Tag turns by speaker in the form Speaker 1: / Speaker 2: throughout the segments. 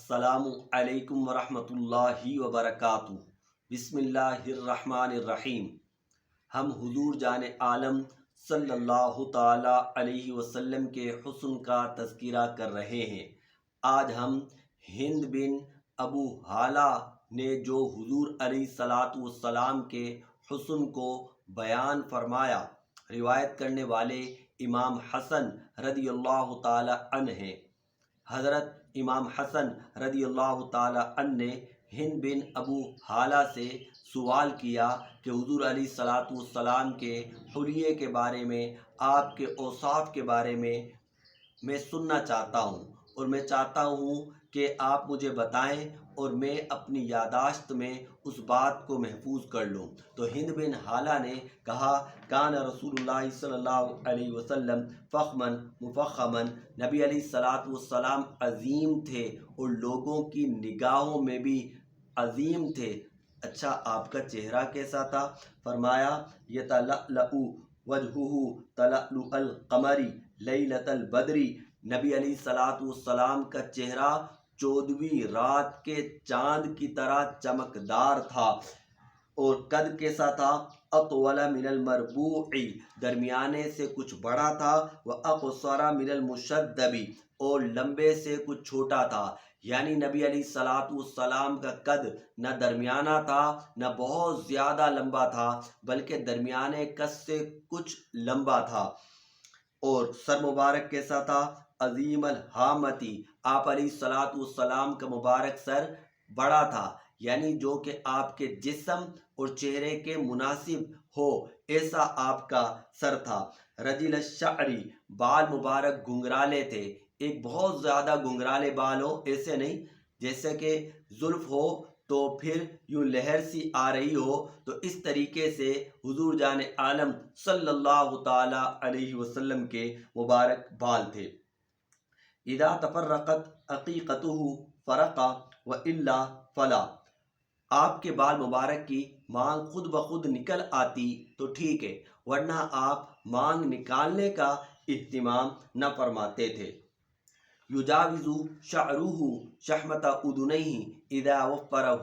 Speaker 1: السلام علیکم ورحمۃ اللہ وبرکاتہ۔ بسم اللہ الرحمن الرحیم۔ ہم حضور جان عالم صلی اللہ تعالی علیہ وسلم کے حسن کا تذکرہ کر رہے ہیں۔ آج ہم ہند بن ابو ہالہ نے جو حضور علیہ الصلاۃ والسلام کے حسن کو بیان فرمایا، روایت کرنے والے امام حسن رضی اللہ تعالی عنہ ہیں۔ حضرت امام حسن رضی اللہ تعالی عنہ نے ہند بن ابو ہالہ سے سوال کیا کہ حضور علیہ الصلاۃ والسلام کے حلیے کے بارے میں، آپ کے اوصاف کے بارے میں سننا چاہتا ہوں، اور میں چاہتا ہوں کہ آپ مجھے بتائیں اور میں اپنی یادداشت میں اس بات کو محفوظ کر لوں۔ تو ہند بن ہالہ نے کہا، کان رسول اللہ صلی اللہ علیہ وسلم فخمن مفخمن، نبی علیہ الصلاۃ والسلام عظیم تھے اور لوگوں کی نگاہوں میں بھی عظیم تھے۔ اچھا، آپ کا چہرہ کیسا تھا؟ فرمایا، یتلألأ وجہہ تلألؤ القمر لیلۃ البدر، نبی علیہ الصلاۃ والسلام کا چہرہ 14ویں رات کے چاند کی طرح چمکدار تھا، اور قد کیسا تھا؟ اطول من المربوع، درمیانے سے کچھ بڑا تھا، واقصر من المشدب، اور لمبے سے کچھ چھوٹا تھا۔ یعنی نبی علیہ الصلاۃ والسلام کا قد نہ درمیانہ تھا نہ بہت زیادہ لمبا تھا، بلکہ درمیانے قد سے کچھ لمبا تھا۔ اور سر مبارک کیسا تھا؟ عظیم الہامتی، آپ علیہ الصلاۃ والسلام کا مبارک سر بڑا تھا، یعنی جو کہ آپ کے جسم اور چہرے کے مناسب ہو، ایسا آپ کا سر تھا۔ رجل الشعر، بال مبارک گھنگرالے تھے، ایک بہت زیادہ گھنگرالے بال ہو، ایسے نہیں جیسے کہ زلف ہو تو پھر یوں لہر سی آ رہی ہو، تو اس طریقے سے حضور جان عالم صلی اللہ تعالی علیہ وسلم کے مبارک بال تھے۔ اذا تفرقت عقیقتہ فرق والا فلا، آپ کے بال مبارک کی مانگ خود بخود نکل آتی تو ٹھیک ہے، ورنہ آپ مانگ نکالنے کا اہتمام نہ فرماتے تھے۔ یجاوز شعرہ شحمۃ اذنیہ اذا وفرہ،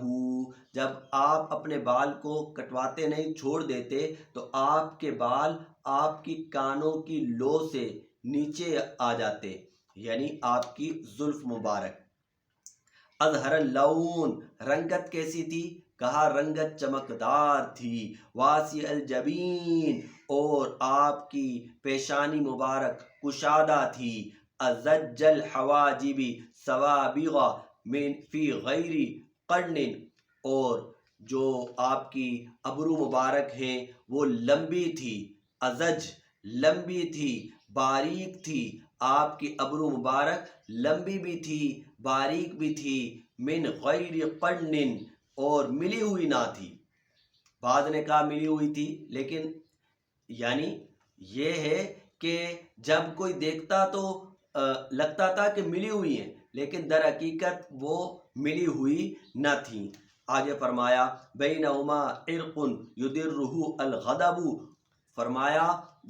Speaker 1: جب آپ اپنے بال کو کٹواتے نہیں، چھوڑ دیتے، تو آپ کے بال آپ کی کانوں کی لو سے نیچے آ جاتے، یعنی آپ کی زلف مبارک۔ اظہر اللون، رنگت کیسی تھی؟ کہا رنگت چمکدار تھی۔ واسع الجبین، اور آپ کی پیشانی مبارک کشادہ تھی۔ ازج الحواجب سوابغ من فی غیر قرن، اور جو آپ کی ابرو مبارک ہیں وہ لمبی تھی۔ ازج، لمبی تھی، باریک تھی، آپ کی ابرو مبارک لمبی بھی تھی، باریک بھی تھی۔ من غیر قرن، اور ملی ہوئی نہ تھی۔ بعض نے کہا ملی ہوئی تھی، لیکن یعنی یہ ہے کہ جب کوئی دیکھتا تو لگتا تھا کہ ملی ہوئی ہیں، لیکن در حقیقت وہ ملی ہوئی نہ تھیں۔ آگے فرمایا، بینہما عرق یدرہ الغضب، فرمایا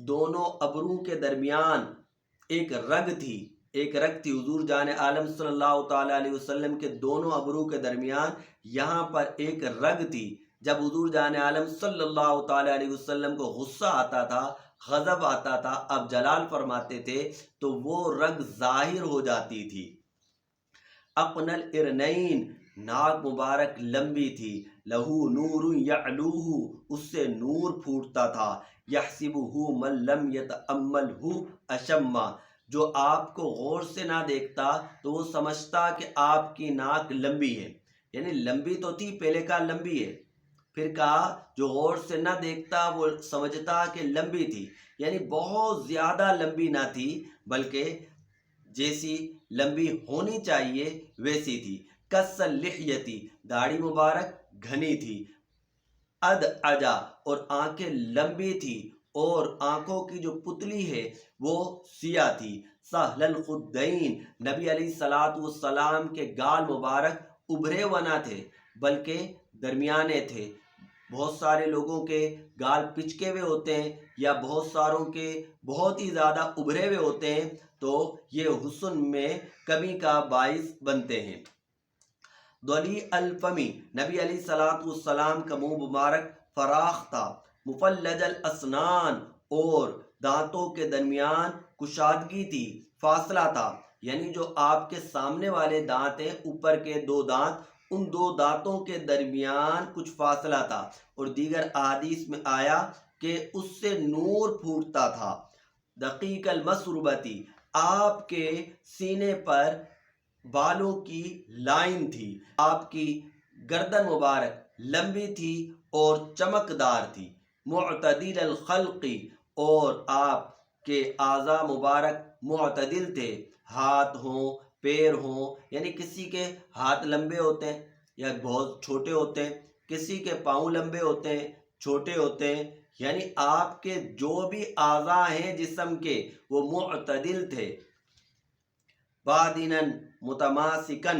Speaker 1: دونوں ابرو کے درمیان ایک رگ تھی، حضور جان عالم صلی اللہ تعالیٰ علیہ وسلم کے دونوں ابرو کے درمیان یہاں پر ایک رگ تھی۔ جب حضور جان عالم صلی اللہ تعالیٰ علیہ وسلم کو غصہ آتا تھا، غضب آتا تھا، اب جلال فرماتے تھے، تو وہ رگ ظاہر ہو جاتی تھی۔ اقن الارنین، ناک مبارک لمبی تھی۔ لہو نور یعلوہ، اس سے نور پھوٹتا تھا۔ یحسبہ من لم یتأملہ اشما، جو آپ کو غور سے نہ دیکھتا تو وہ سمجھتا کہ آپ کی ناک لمبی ہے، یعنی لمبی تو تھی، پہلے کہا لمبی ہے، پھر کہا جو غور سے نہ دیکھتا وہ سمجھتا کہ لمبی تھی، یعنی بہت زیادہ لمبی نہ تھی، بلکہ جیسی لمبی ہونی چاہیے ویسی تھی۔ کس اللحیتی، داڑھی مبارک گھنی تھی۔ ادعجا، اور آنکھیں لمبی تھی، اور آنکھوں کی جو پتلی ہے وہ سیاہ تھی۔ سہل الخدین، نبی علیہ الصلاۃ والسلام کے گال مبارک ابھرے ہوئے نہ تھے بلکہ درمیانے تھے۔ بہت سارے لوگوں کے گال پچکے ہوئے ہوتے ہیں، یا بہت ساروں کے بہت ہی زیادہ ابھرے ہوئے ہوتے ہیں، تو یہ حسن میں کمی کا باعث بنتے ہیں۔ ضلی الفمی، نبی علیہ الصلوۃ والسلام کا منہ مبارک فراخ تھا، مفلج الاسنان، اور دانتوں کے درمیان کشادگی تھی، فاصلہ تھا، یعنی جو آپ کے سامنے والے دانت ہیں، اوپر کے دو دانت، ان دو دانتوں کے درمیان کچھ فاصلہ تھا، اور دیگر احادیث میں آیا کہ اس سے نور پھوٹتا تھا۔ دقیق المسربتی، آپ کے سینے پر بالوں کی لائن تھی، آپ کی گردن مبارک لمبی تھی اور چمکدار تھی۔ معتدل الخلقی، اور آپ کے اعضاء مبارک معتدل تھے، ہاتھ ہوں، پیر ہوں، یعنی کسی کے ہاتھ لمبے ہوتے ہیں یا بہت چھوٹے ہوتے ہیں، کسی کے پاؤں لمبے ہوتے ہیں، چھوٹے ہوتے ہیں، یعنی آپ کے جو بھی اعضاء ہیں جسم کے وہ معتدل تھے۔ بادناً متماسکن،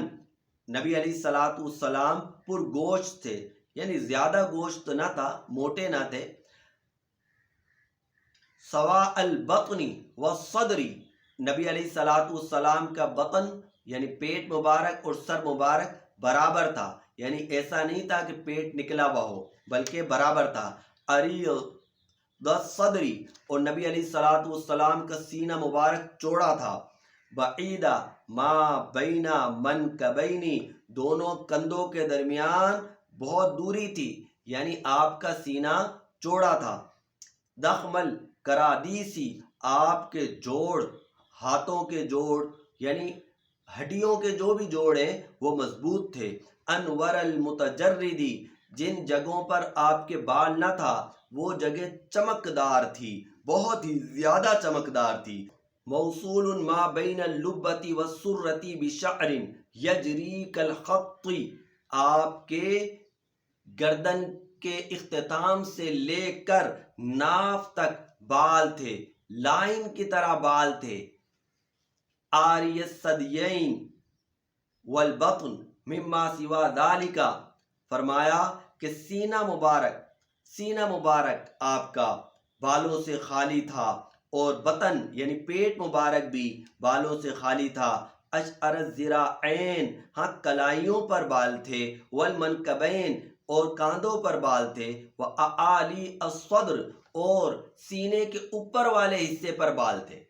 Speaker 1: نبی علیہ الصلوۃ والسلام پر گوشت تھے، یعنی زیادہ گوشت نہ تھا، موٹے نہ تھے۔ سواء البطن والصدر، نبی علیہ الصلوۃ والسلام کا بطن یعنی پیٹ مبارک اور سر مبارک برابر تھا، یعنی ایسا نہیں تھا کہ پیٹ نکلا ہوا ہو بلکہ برابر تھا۔ عریض الصدر، اور نبی علیہ الصلوۃ والسلام کا سینہ مبارک چوڑا تھا۔ بعیدہ ما بین منکبین، دونوں کندھوں کے درمیان بہت دوری تھی، یعنی آپ کا سینہ چوڑا تھا۔ ضخم الکرادیسی، آپ کے جوڑ، ہاتھوں کے جوڑ یعنی ہڈیوں کے جو بھی جوڑ ہیں وہ مضبوط تھے۔ انور المتجردی، جن جگہوں پر آپ کے بال نہ تھا وہ جگہ چمکدار تھی، بہت ہی زیادہ چمکدار تھی۔ موصول ما بین اللبۃ والسرۃ بشعر یجری کالخط، آپ کے گردن کے اختتام سے لے کر ناف تک بال تھے، لائن کی طرح بال تھے۔ عاری الثدیین والبطن مما سوا ذالک، فرمایا کہ سینہ مبارک آپ کا بالوں سے خالی تھا، اور بطن یعنی پیٹ مبارک بھی بالوں سے خالی تھا۔ اشعر الذراعین، ہاں کلائیوں پر بال تھے، والمنکبین، اور کاندھوں پر بال تھے، وَأَعَالِي الصَّدْرِ، اور سینے کے اوپر والے حصے پر بال تھے،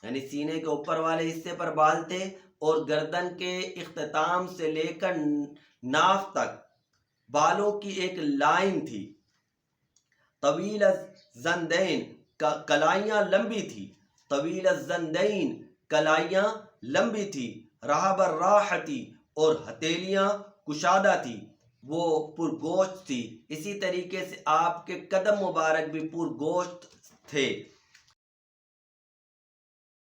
Speaker 1: یعنی سینے کے اوپر والے حصے پر بال تھے، اور گردن کے اختتام سے لے کر ناف تک بالوں کی ایک لائن تھی۔ طویل الزندین، کلائیاں لمبی تھی، طویل الزندین، کلائیاں لمبی تھی۔ رحب الراحتی، اور ہتھیلیاں کشادہ تھی، وہ پرگوشت تھی۔ اسی طریقے سے آپ کے قدم مبارک بھی پرگوشت تھے۔